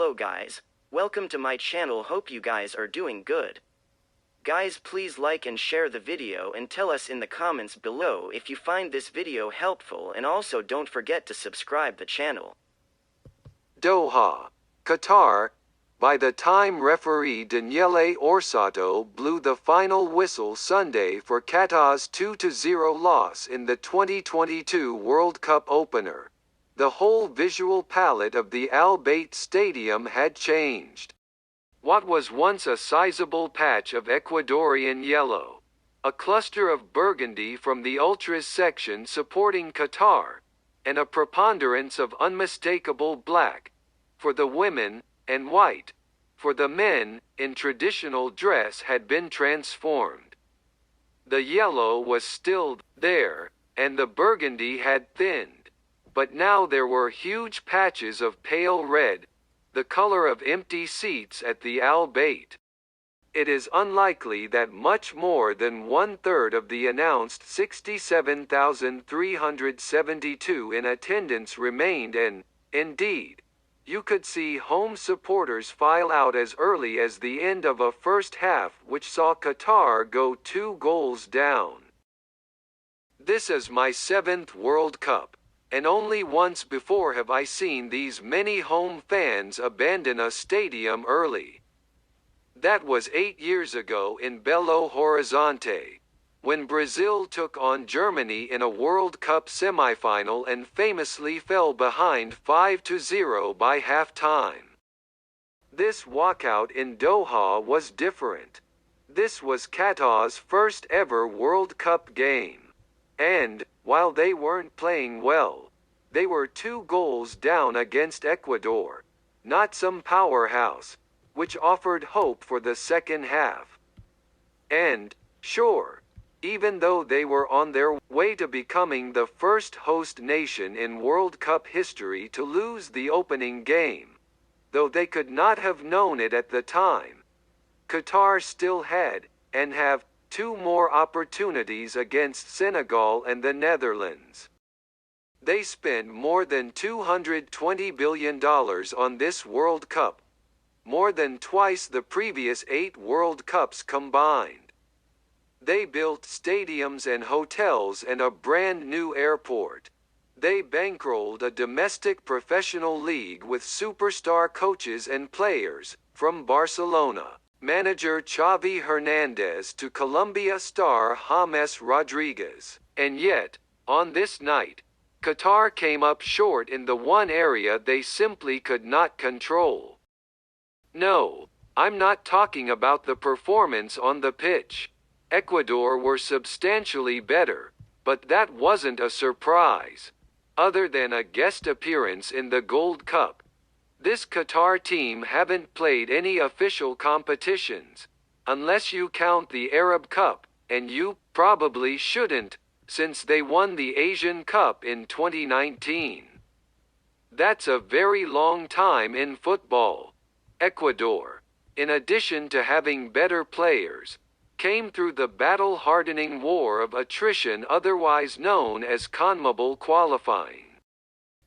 Hello guys, welcome to my channel. Hope you guys are doing good. Guys, please like and share the video and tell us in the comments below if you find this video helpful, and also don't forget to subscribe the channel. Doha, Qatar. By the time referee Daniele Orsato blew the final whistle Sunday for Qatar's 2-0 loss in the 2022 World Cup opener, the whole visual palette of the al-byt stadium had changed. What was once a sizable patch of Ecuadorian yellow, a cluster of burgundy from the ultras section supporting Qatar, and a preponderance of unmistakable black for the women and white for the men in traditional dress had been transformed. The yellow was still there, and the burgundy had thinned, but now there were huge patches of pale red, the color of empty seats at the al-byt. It is unlikely that much more than one-third of the announced 67,372 in attendance remained, and, indeed, you could see home supporters file out as early as the end of a first half which saw Qatar go 2 goals down. This is my 7th World Cup, and only once before have I seen these many home fans abandon a stadium early. That was 8 years ago in Belo Horizonte, when Brazil took on Germany in a World Cup semifinal and famously fell behind 5-0 by halftime. This walkout in Doha was different. This was Qatar's first ever World Cup game. And, while they weren't playing well, they were 2 goals down against Ecuador, not some powerhouse, which offered hope for the second half. And, sure, even though they were on their way to becoming the first host nation in World Cup history to lose the opening game, though they could not have known it at the time, Qatar still had, and have, 2 more opportunities against Senegal and the Netherlands. They spent more than $220 billion on this World Cup, more than twice the previous 8 World Cups combined. They built stadiums and hotels and a brand new airport. They bankrolled a domestic professional league with superstar coaches and players, from Barcelona manager Xavi Hernandez to Colombia star James Rodriguez. And yet, on this night, Qatar came up short in the one area they simply could not control. No, I'm not talking about the performance on the pitch. Ecuador were substantially better, but that wasn't a surprise. Other than a guest appearance in the Gold Cup, this Qatar team haven't played any official competitions, unless you count the Arab Cup, and you probably shouldn't, since they won the Asian Cup in 2019. That's a very long time in football. Ecuador, in addition to having better players, came through the battle-hardening war of attrition otherwise known as CONMEBOL qualifying.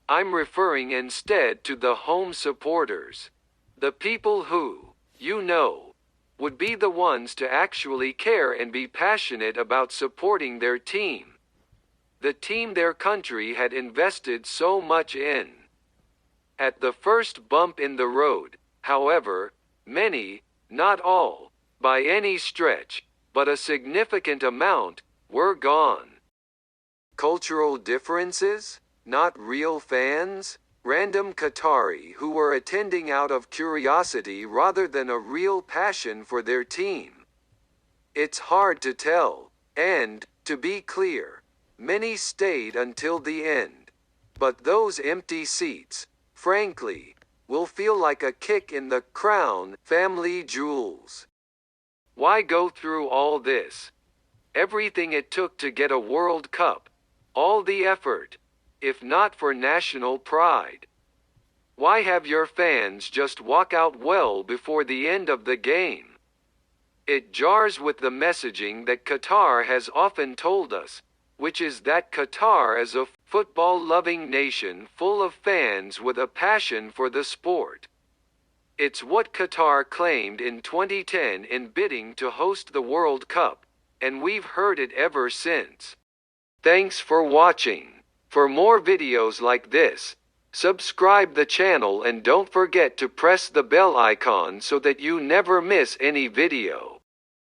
I'm referring instead to the home supporters. The people who, would be the ones to actually care and be passionate about supporting their team. The team their country had invested so much in. At the first bump in the road, however, many, not all, by any stretch, but a significant amount, were gone. Cultural differences? Not real fans? Random Qatari who were attending out of curiosity rather than a real passion for their team? It's hard to tell, and, to be clear, many stayed until the end. But those empty seats, frankly, will feel like a kick in the crown family jewels. Why go through all this? Everything it took to get a World Cup, all the effort, if not for national pride. Why have your fans just walk out well before the end of the game? It jars with the messaging that Qatar has often told us, which is that Qatar is a football-loving nation full of fans with a passion for the sport. It's what Qatar claimed in 2010 in bidding to host the World Cup, and we've heard it ever since. Thanks for watching. For more videos like this, subscribe the channel and don't forget to press the bell icon so that you never miss any video.